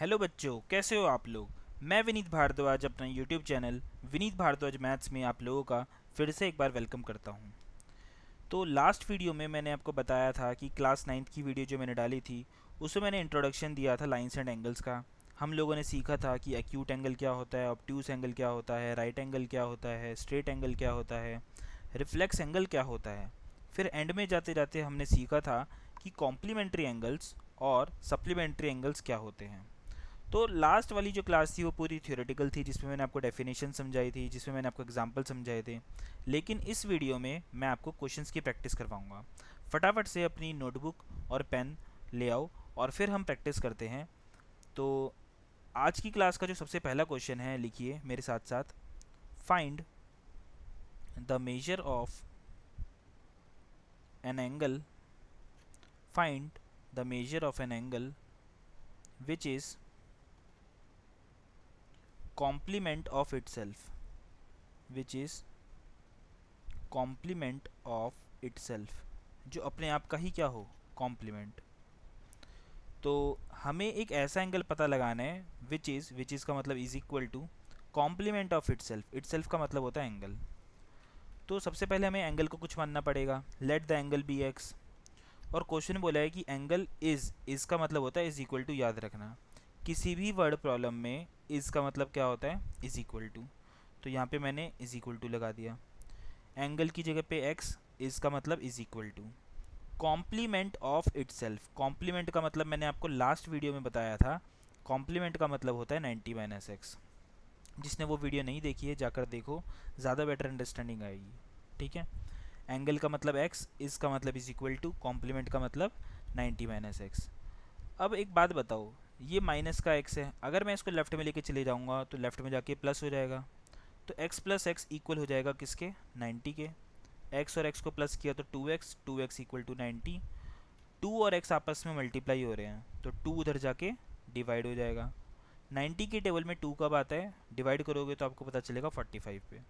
Hello बच्चों, कैसे हो आप लोग। मैं विनीत भारद्वाज अपना YouTube channel Vineet Bhardwaj maths में आप लोगों का फिर से एक बार वेलकम करता हूं। तो लास्ट वीडियो में मैंने आपको बताया था कि क्लास 9th की वीडियो जो मैंने डाली थी उसमें मैंने इंट्रोडक्शन दिया था लाइंस एंड एंगल्स का। हम लोगों ने सीखा था कि एक्यूट एंगल क्या होता है, ऑब्ट्यूस एंगल क्या होता है, राइट एंगल क्या होता है, स्ट्रेट एंगल क्या होता है, रिफ्लेक्स एंगल क्या होता है। फिर एंड में जाते जाते हमने सीखा था कि कॉम्प्लीमेंट्री एंगल्स और सप्लीमेंट्री एंगल्स क्या होते हैं। तो लास्ट वाली जो क्लास थी वो पूरी थ्योरेटिकल थी, जिसमें मैंने आपको डेफिनेशन समझाई थी, जिसमें मैंने आपको एग्जांपल समझाए थे। लेकिन इस वीडियो में मैं आपको क्वेश्चंस की प्रैक्टिस करवाऊंगा। फटाफट से अपनी नोटबुक और पेन ले आओ और फिर हम प्रैक्टिस करते हैं। तो आज की क्लास का जो सबसे पहला क्वेश्चन है, लिखिए मेरे साथ साथ। Find the measure of an angle, find the measure of an angle which is complement of itself, which is complement of itself, जो अपने आप का ही क्या हो, कॉम्प्लीमेंट। तो हमें एक ऐसा एंगल पता लगाना है विच इज़ का मतलब is equal to complement of itself. Itself का मतलब होता है एंगल। तो सबसे पहले हमें एंगल को कुछ मानना पड़ेगा। Let the angle be x. और क्वेश्चन बोला है कि एंगल इज का मतलब होता है इज इक्वल टू। याद रखना, किसी भी वर्ड प्रॉब्लम में इज का मतलब क्या होता है, इज इक्वल टू। तो यहाँ पे मैंने इज इक्वल टू लगा दिया। एंगल की जगह पे एक्स, इज का मतलब is equal to complement of itself. Complement का मतलब मैंने आपको लास्ट वीडियो में बताया था। कॉम्प्लीमेंट का मतलब होता है 90 माइनस एक्स। जिसने वो वीडियो नहीं देखी है जाकर देखो, ज़्यादा बेटर अंडरस्टैंडिंग आएगी। ठीक है। एंगल का मतलब एक्स, इज का मतलब इज इक्वल टू, कॉम्प्लीमेंट का मतलब 90 माइनस एक्स। अब एक बात बताओ, ये माइनस का एक्स है, अगर मैं इसको लेफ्ट में लेके चले जाऊँगा तो लेफ्ट में जाके प्लस हो जाएगा। तो x प्लस एक्स इक्वल हो जाएगा किसके, 90 के। x और x को प्लस किया तो 2x इक्वल टू 90। 2 और x आपस में मल्टीप्लाई हो रहे हैं तो 2 उधर जाके डिवाइड हो जाएगा। 90 के टेबल में 2 कब आता है, डिवाइड करोगे तो आपको पता चलेगा 45 पे।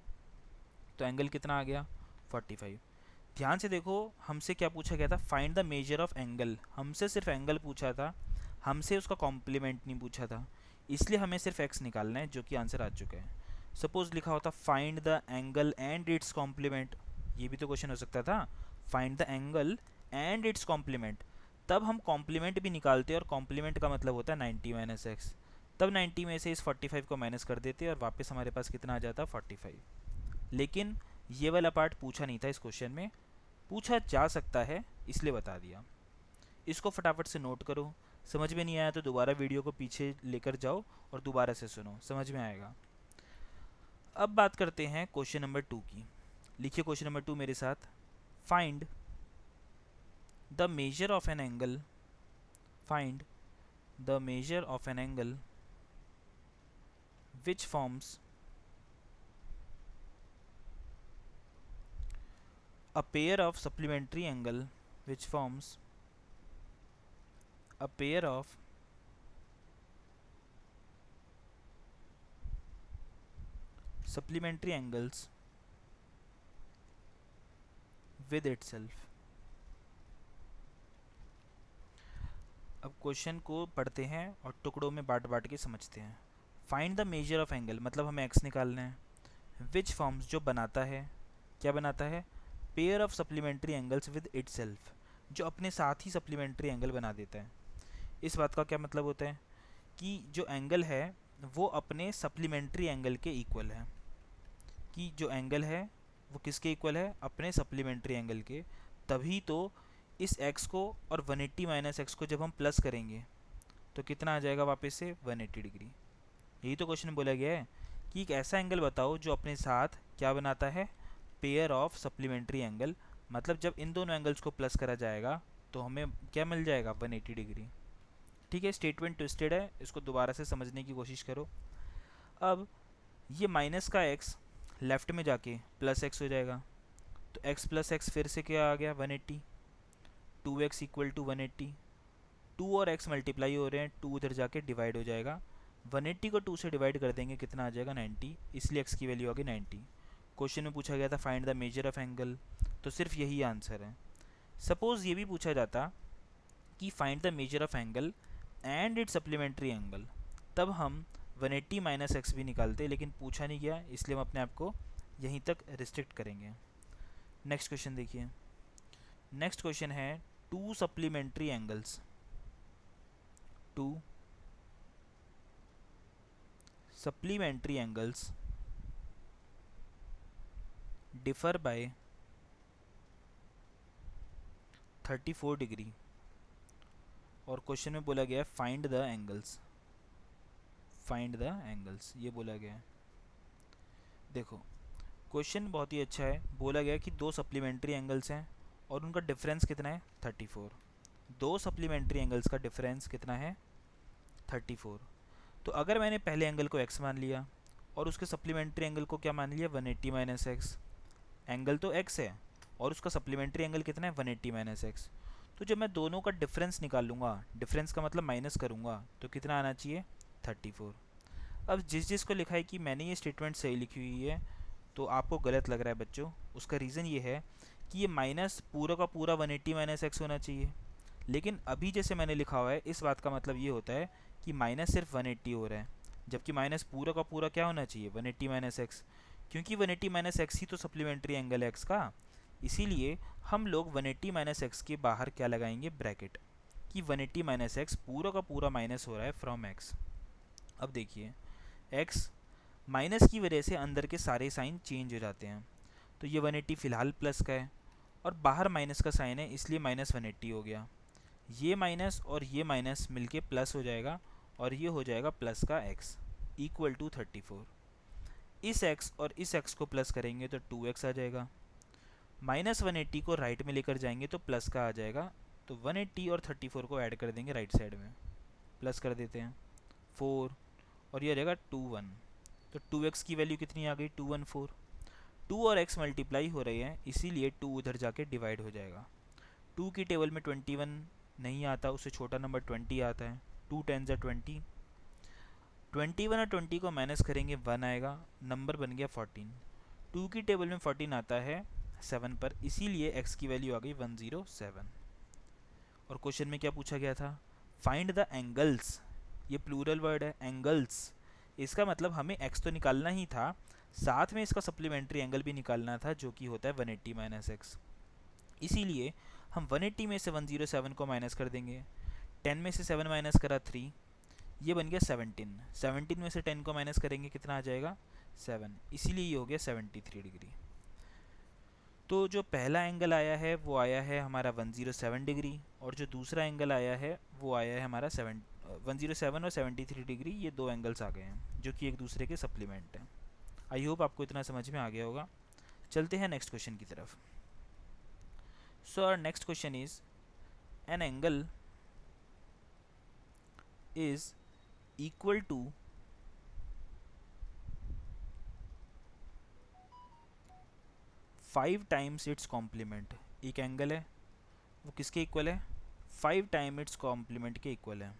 तो एंगल कितना आ गया, 45। ध्यान से देखो, हमसे क्या पूछा गया था, find the measure of angle. हमसे सिर्फ एंगल पूछा था, हमसे उसका कॉम्प्लीमेंट नहीं पूछा था। इसलिए हमें सिर्फ एक्स निकालना है, जो कि आंसर आ चुका है। सपोज लिखा होता find the angle and its complement, ये भी तो क्वेश्चन हो सकता था। Find the angle and its complement, तब हम कॉम्प्लीमेंट भी निकालते और कॉम्प्लीमेंट का मतलब होता है 90 माइनस एक्स। तब 90 में से इस 45 को माइनस कर देते और वापस हमारे पास कितना आ जाता, 45। लेकिन ये वाला पार्ट पूछा नहीं था इस क्वेश्चन में। पूछा जा सकता है इसलिए बता दिया। इसको फटाफट से नोट करो। समझ में नहीं आया तो दोबारा वीडियो को पीछे लेकर जाओ और दोबारा से सुनो, समझ में आएगा। अब बात करते हैं क्वेश्चन नंबर 2 की। लिखिए क्वेश्चन नंबर 2 मेरे साथ। Find the measure of an angle, find the measure of an angle which forms a pair of supplementary angle, which forms a pair of supplementary angles with itself। अब question को पढ़ते हैं और टुकड़ों में बांट बांट के समझते हैं। Find the measure of angle मतलब हमें एक्स निकालना है। विच फॉर्म्स जो बनाता है, क्या बनाता है, pair of supplementary angles with itself, जो अपने साथ ही सप्लीमेंट्री एंगल बना देता है। इस बात का क्या मतलब होता है कि जो एंगल है वो अपने सप्लीमेंट्री एंगल के इक्वल है। कि जो एंगल है वो किसके इक्वल है, अपने सप्लीमेंट्री एंगल के। तभी तो इस x को और 180 माइनस एक्स को जब हम प्लस करेंगे तो कितना आ जाएगा वापस से, 180 डिग्री। यही तो क्वेश्चन बोला गया है कि एक ऐसा एंगल बताओ जो अपने साथ क्या बनाता है, पेयर ऑफ सप्लीमेंट्री एंगल। मतलब जब इन दोनों एंगल्स को प्लस करा जाएगा तो हमें क्या मिल जाएगा, 180 डिग्री। ठीक है, स्टेटमेंट ट्विस्टेड है, इसको दोबारा से समझने की कोशिश करो। अब ये माइनस का x लेफ्ट में जाके प्लस एक्स हो जाएगा। तो x प्लस एक्स फिर से क्या आ गया, 180। 2x equal to 180। 2 और x मल्टीप्लाई हो रहे हैं, 2 उधर जाके डिवाइड हो जाएगा। 180 को 2 से डिवाइड कर देंगे, कितना आ जाएगा, 90। इसलिए x की वैल्यू आ गई 90। क्वेश्चन में पूछा गया था find the measure of angle, तो सिर्फ यही आंसर है। सपोज़ ये भी पूछा जाता कि find the measure of angle and it's supplementary angle, तब हम 180 माइनस एक्स भी निकालते, लेकिन पूछा नहीं गया, इसलिए हम अपने आप को यहीं तक रिस्ट्रिक्ट करेंगे। नेक्स्ट क्वेश्चन देखिए। नेक्स्ट क्वेश्चन है to supplementary angles, to supplementary angles differ by 34 degree, और क्वेश्चन में बोला गया है find the angles, find the angles ये बोला गया है। देखो क्वेश्चन बहुत ही अच्छा है, बोला गया है कि दो सप्लीमेंट्री एंगल्स हैं और उनका डिफरेंस कितना है 34। दो सप्लीमेंट्री एंगल्स का डिफरेंस कितना है 34। तो अगर मैंने पहले एंगल को x मान लिया और उसके सप्लीमेंट्री एंगल को क्या मान लिया 180 माइनस एक्स, एंगल तो x है और उसका सप्लीमेंट्री एंगल कितना है 180 माइनस एक्स, तो जब मैं दोनों का डिफरेंस निकाल लूँगा, डिफरेंस का मतलब माइनस करूँगा, तो कितना आना चाहिए 34। अब जिसको लिखा है कि मैंने ये स्टेटमेंट सही लिखी हुई है तो आपको गलत लग रहा है बच्चों, उसका रीज़न ये है कि ये माइनस पूरा का पूरा 180 माइनस एक्स होना चाहिए, लेकिन अभी जैसे मैंने लिखा हुआ है इस बात का मतलब ये होता है कि माइनस सिर्फ 180 हो रहा है, जबकि माइनस पूरा का पूरा क्या होना चाहिए 180 माइनस एक्स, क्योंकि 180 माइनस एक्स ही तो सप्लीमेंट्री एंगल है एक्स का, इसीलिए हम लोग 180 माइनस एक्स के बाहर क्या लगाएंगे ब्रैकेट, कि 180 माइनस एक्स पूरा का पूरा माइनस हो रहा है फ्रॉम एक्स। अब देखिए एक्स माइनस की वजह से अंदर के सारे साइन चेंज हो जाते हैं, तो ये 180 फ़िलहाल प्लस का है और बाहर माइनस का साइन है इसलिए माइनस 180 हो गया, ये माइनस और ये माइनस मिलके प्लस हो जाएगा और ये हो जाएगा प्लस का x इक्वल टू 34। इस x और इस x को प्लस करेंगे तो 2x आ जाएगा, माइनस 180 को राइट में लेकर जाएंगे तो प्लस का आ जाएगा, तो 180 और 34 को ऐड कर देंगे राइट साइड में, प्लस कर देते हैं 4 और ये आ जाएगा 21, तो 2x की वैल्यू कितनी आ गई 214। 2 और x मल्टीप्लाई हो रहे हैं इसीलिए 2 उधर जाके डिवाइड हो जाएगा। 2 की टेबल में 21 नहीं आता, उससे छोटा नंबर 20 आता है, 2 10 ज़ा 20, 21 और 20 को माइनस करेंगे 1 आएगा, नंबर बन गया 14। 2 की टेबल में 14 आता है 7 पर, इसीलिए x की वैल्यू आ गई 107। और क्वेश्चन में क्या पूछा गया था फाइंड द एंगल्स, ये प्लूरल वर्ड है एंगल्स, इसका मतलब हमें x तो निकालना ही था, साथ में इसका सप्लीमेंट्री एंगल भी निकालना था जो कि होता है 180 माइनस एक्स, इसीलिए हम 180 में से 107 को माइनस कर देंगे, 10 में से 7 माइनस करा 3, ये बन गया 17, 17 में से 10 को माइनस करेंगे कितना आ जाएगा 7, इसीलिए ये हो गया 73 डिग्री। तो जो पहला एंगल आया है वो आया है हमारा 107 डिग्री और जो दूसरा एंगल आया है वो आया है हमारा 107 और 73 डिग्री, ये दो एंगल्स आ गए हैं जो कि एक दूसरे के सप्लीमेंट हैं। आई होप आपको इतना समझ में आ गया होगा। चलते हैं नेक्स्ट क्वेश्चन की तरफ। So our next question is an angle is equal to 5 times its complement. एक एंगल है वो किसके इक्वल है 5 टाइम इट्स कॉम्प्लीमेंट के इक्वल है।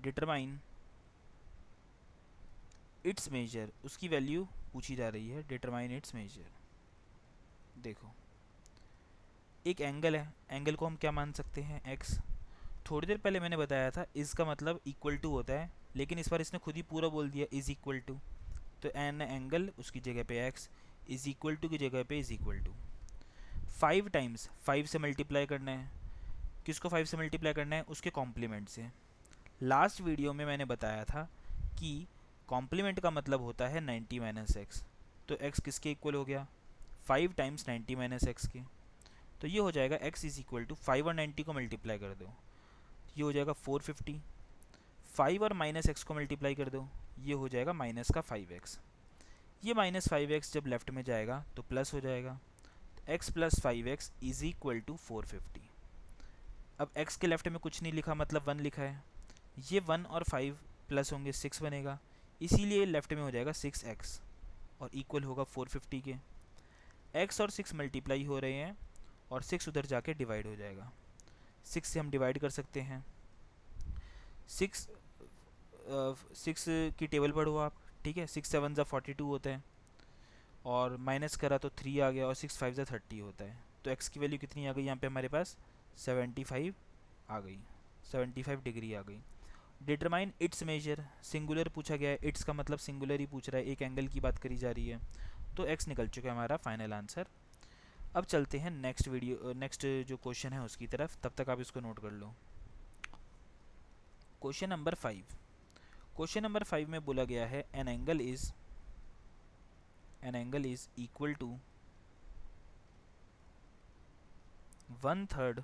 डिटरमाइन इट्स मेजर, उसकी वैल्यू पूछी जा रही है, डिटरमाइन इट्स मेजर। देखो एक एंगल है, एंगल को हम क्या मान सकते हैं x। थोड़ी देर पहले मैंने बताया था इसका मतलब इक्वल टू होता है, लेकिन इस बार इसने खुद ही पूरा बोल दिया इज इक्वल टू, तो एन एंगल उसकी जगह पे x, इज इक्वल टू की जगह पे इज इक्वल टू 5 टाइम्स 5 से मल्टीप्लाई करना है। किसको 5 से मल्टीप्लाई करना है उसके कॉम्प्लीमेंट से। लास्ट वीडियो में मैंने बताया था कि कॉम्प्लीमेंट का मतलब होता है 90 माइनस एक्स, तो x किसके इक्वल हो गया 5 टाइम्स 90 माइनस एक्स के, तो ये हो जाएगा x इज इक्वल टू 5 और 90 को मल्टीप्लाई कर दो, ये हो जाएगा 450, 5 और माइनस एक्स को मल्टीप्लाई कर दो, ये हो जाएगा माइनस का 5x, ये माइनस 5x जब लेफ्ट में जाएगा तो प्लस हो जाएगा, x plus 5x is equal to 450। अब x के लेफ्ट में कुछ नहीं लिखा मतलब 1 लिखा है, ये 1 और 5 प्लस होंगे 6 बनेगा, इसीलिए लेफ्ट में हो जाएगा 6x और इक्वल होगा 450 के। x और 6 मल्टीप्लाई हो रहे हैं और 6 उधर जाके डिवाइड हो जाएगा, 6 से हम डिवाइड कर सकते हैं, 6 की टेबल पढ़ो आप, ठीक है, 6 7 ज़ा 42 होता है और माइनस करा तो 3 आ गया और 6 5 ज़ा 30 होता है, तो x की वैल्यू कितनी आ गई यहाँ पे हमारे पास 75 आ गई, 75 डिग्री आ गई। डिटरमाइन इट्स मेजर, सिंगुलर पूछा गया है, इट्स का मतलब सिंगुलर ही पूछ रहा है, एक एंगल की बात करी जा रही है, तो एक्स निकल चुका है हमारा फाइनल आंसर। अब चलते हैं नेक्स्ट जो क्वेश्चन है उसकी तरफ, तब तक आप इसको नोट कर लो। क्वेश्चन नंबर 5, क्वेश्चन नंबर 5 में बोला गया है an angle is equal to 1/3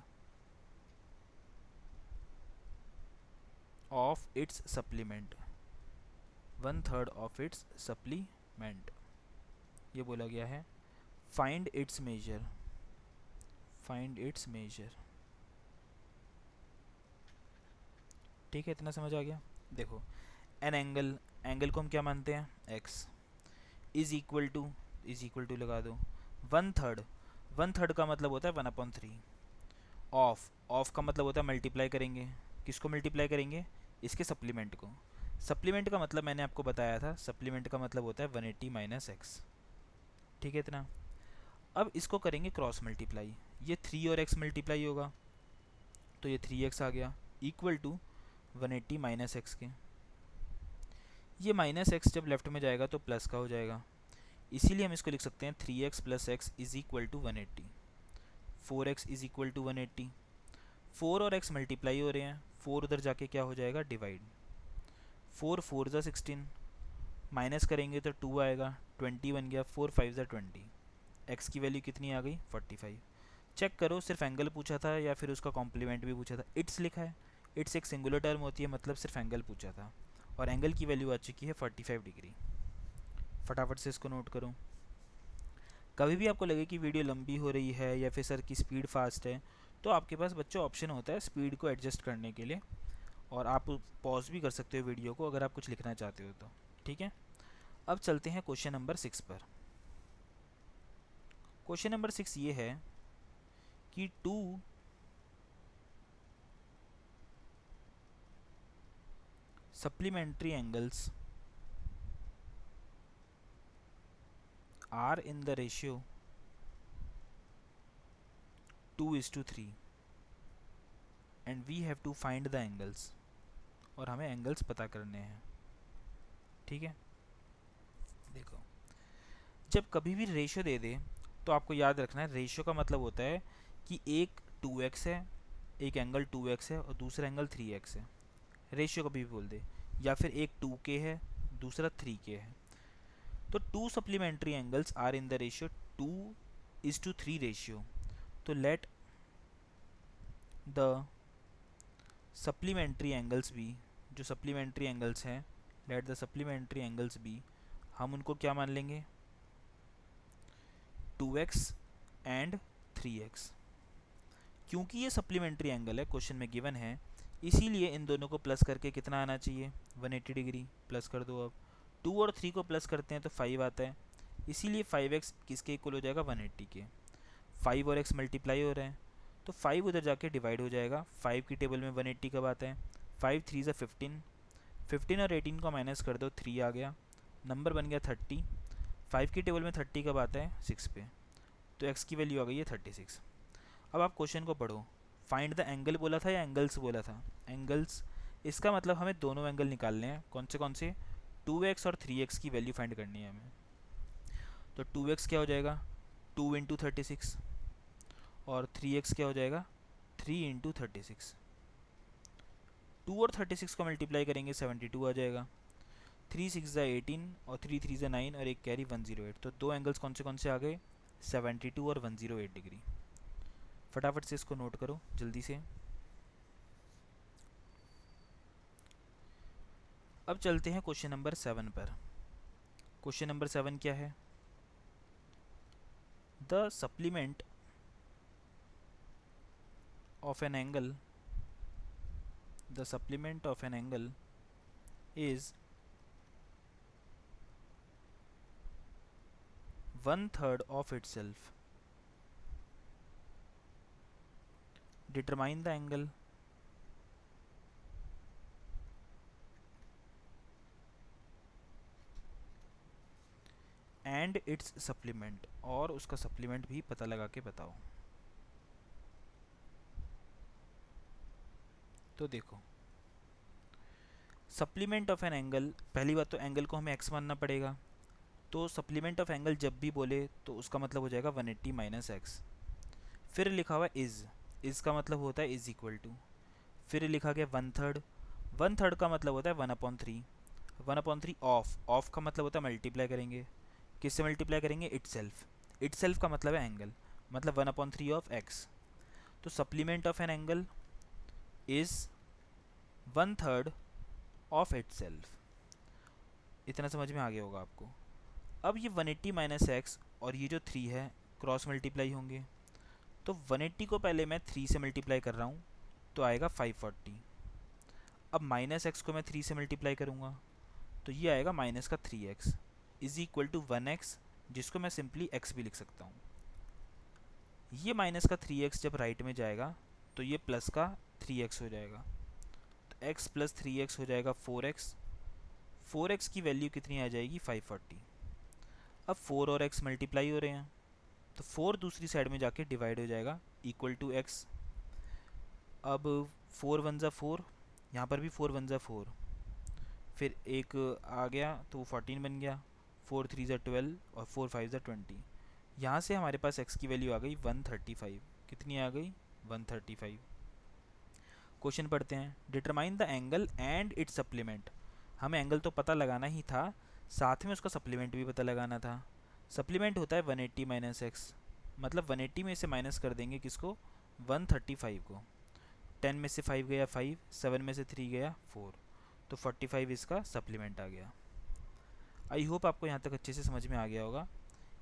of its supplement, 1/3 of its supplement, ये बोला गया है। Find its measure, find its measure. ठीक है, इतना समझ आ गया। देखो, एन एंगल को हम क्या मानते हैं, एक्स, इज इक्वल टू लगा दो 1/3, 1/3 का मतलब होता है 1/3, ऑफ का मतलब होता है मल्टीप्लाई करेंगे, किसको मल्टीप्लाई करेंगे, इसके सप्लीमेंट को। सप्लीमेंट का मतलब मैंने आपको बताया था, सप्लीमेंट का मतलब होता है 180 माइनस एक्स। ठीक है इतना। अब इसको करेंगे क्रॉस मल्टीप्लाई, ये 3 और x मल्टीप्लाई होगा, तो ये 3x आ गया इक्वल टू 180 माइनस एक्स के। ये माइनस एक्स जब लेफ्ट में जाएगा तो प्लस का हो जाएगा, इसीलिए हम इसको लिख सकते हैं 3x plus x is equal to 180, 4x is equal to 180। 4 और x मल्टीप्लाई हो रहे हैं, 4 उधर जाके क्या हो जाएगा, डिवाइड, 4 4 ज़ा 16, माइनस करेंगे तो 2 आएगा, 20 बन गया, 4 5 ज़ा 20, x की वैल्यू कितनी आ गई, 45। चेक करो सिर्फ एंगल पूछा था या फिर उसका कॉम्प्लीमेंट भी पूछा था, इट्स लिखा है, इट्स एक सिंगुलर टर्म होती है, मतलब सिर्फ एंगल पूछा था, और एंगल की वैल्यू आ चुकी है 45 डिग्री। फटाफट से इसको नोट करो। कभी भी आपको लगे कि वीडियो लंबी हो रही है या फिर सर की स्पीड फास्ट है, तो आपके पास बच्चों ऑप्शन होता है स्पीड को एडजस्ट करने के लिए, और आप पॉज भी कर सकते हो वीडियो को अगर आप कुछ लिखना चाहते हो तो। ठीक है, अब चलते हैं क्वेश्चन नंबर 6 पर। क्वेश्चन नंबर 6 ये है कि 2 supplementary angles are in the ratio 2:3 and we have to find the angles, और हमें एंगल्स पता करने हैं। ठीक है, देखो, जब कभी भी रेशियो दे दे तो आपको याद रखना है, रेशियो का मतलब होता है कि एक 2x है, एक एंगल 2x है और दूसरा एंगल 3x है, रेशियो कभी भी बोल दे, या फिर एक 2k है दूसरा 3k है। तो 2 supplementary angles are in the ratio 2:3 ratio, तो लेट द सप्लीमेंट्री एंगल्स भी, जो सप्लीमेंट्री एंगल्स हैं, लेट द सप्लीमेंट्री एंगल्स भी, हम उनको क्या मान लेंगे, 2x एंड 3x। क्योंकि ये सप्लीमेंट्री एंगल है, क्वेश्चन में गिवन है, इसीलिए इन दोनों को प्लस करके कितना आना चाहिए, 180 डिग्री। प्लस कर दो, अब 2 और 3 को प्लस करते हैं तो 5 आता है, इसीलिए 5x किसके इक्वल हो जाएगा, 180 के। 5 और x मल्टीप्लाई हो रहे हैं तो 5 उधर जाके डिवाइड हो जाएगा, 5 की टेबल में 180 कब आता है, 5 3 ज़ा 15, 15 और 18 को माइनस कर दो, 3 आ गया, नंबर बन गया 30। 5 की टेबल में 30 कब आता है, 6 पे, तो x की वैल्यू आ गई है 36। अब आप क्वेश्चन को पढ़ो, फाइंड द एंगल बोला था या एंगल्स बोला था, एंगल्स, इसका मतलब हमें दोनों एंगल निकालने हैं, कौन से 2x और 3x की वैल्यू फाइंड करनी है हमें। तो 2x क्या हो जाएगा, 2 इंटू 36, और 3x क्या हो जाएगा, 3 इंटू 36। 2 और 36 को मल्टीप्लाई करेंगे 72 आ जाएगा, 3 6 ज़ा 18 और 3 3 ज़ा 9 और एक कैरी 108, तो दो एंगल्स कौन से आ गए, 72 और 108 डिग्री। फटाफट से इसको नोट करो जल्दी से। अब चलते हैं क्वेश्चन नंबर 7 पर। क्वेश्चन नंबर 7 क्या है, the supplement of an angle, the supplement of an angle is 1/3 of itself. Determine the angle and its supplement, और उसका सप्लीमेंट भी पता लगा के बताओ। तो देखो, सप्लीमेंट ऑफ एन एंगल, पहली बात तो एंगल को हमें एक्स मानना पड़ेगा, तो सप्लीमेंट ऑफ एंगल जब भी बोले तो उसका मतलब हो जाएगा 180 माइनस एक्स। फिर लिखा हुआ इज़ का मतलब होता है इज़ इक्वल टू, फिर लिखा गया 1/3, 1/3 का मतलब होता है 1/3, 1/3 ऑफ का मतलब होता है मल्टीप्लाई करेंगे, किससे मल्टीप्लाई करेंगे, इटसेल्फ का मतलब है एंगल, मतलब 1/3 ऑफ एक्स। तो supplement of an angle is 1/3 of itself. इतना समझ में आ गया होगा आपको। अब ये 180 माइनस एक्स और ये जो 3 है क्रॉस मल्टीप्लाई होंगे, तो 180 को पहले मैं 3 से मल्टीप्लाई कर रहा हूँ तो आएगा 540। अब माइनस एक्स को मैं 3 से मल्टीप्लाई करूँगा तो ये आएगा माइनस का 3x is equal to 1x, जिसको मैं सिंपली x भी लिख सकता हूँ। ये माइनस का 3x जब राइट में जाएगा तो ये प्लस का 3x हो जाएगा, तो x प्लस 3x हो जाएगा 4x, 4x की वैल्यू कितनी आ जाएगी 540। अब 4 और x मल्टीप्लाई हो रहे हैं तो 4 दूसरी साइड में जाके डिवाइड हो जाएगा इक्वल टू x। अब 4 1 ज़ा 4, यहाँ पर भी 4 1 ज़ा 4, फिर एक आ गया तो 14 बन गया, 4 3 ज़ा 12 और 4 5 ज़ा 20। यहाँ से हमारे पास x की वैल्यू आ गई 135। कितनी आ गई 135। क्वेश्चन पढ़ते हैं, determine the angle and it's supplement. हमें एंगल तो पता लगाना ही था, साथ में उसका सप्लीमेंट भी पता लगाना था। सप्लीमेंट होता है 180 माइनस एक्स, मतलब 180 में से माइनस कर देंगे किसको, 135 को। 10 में से 5 गया 5, 7 में से 3 गया 4, तो 45 इसका सप्लीमेंट आ गया। आई होप आपको यहाँ तक अच्छे से समझ में आ गया होगा।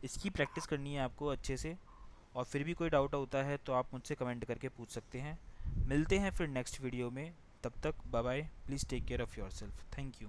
इसकी प्रैक्टिस करनी है आपको अच्छे से, और फिर भी कोई डाउट होता है तो आप मुझसे कमेंट करके पूछ सकते हैं। मिलते हैं फिर नेक्स्ट वीडियो में, तब तक bye bye, please take care of yourself, thank you.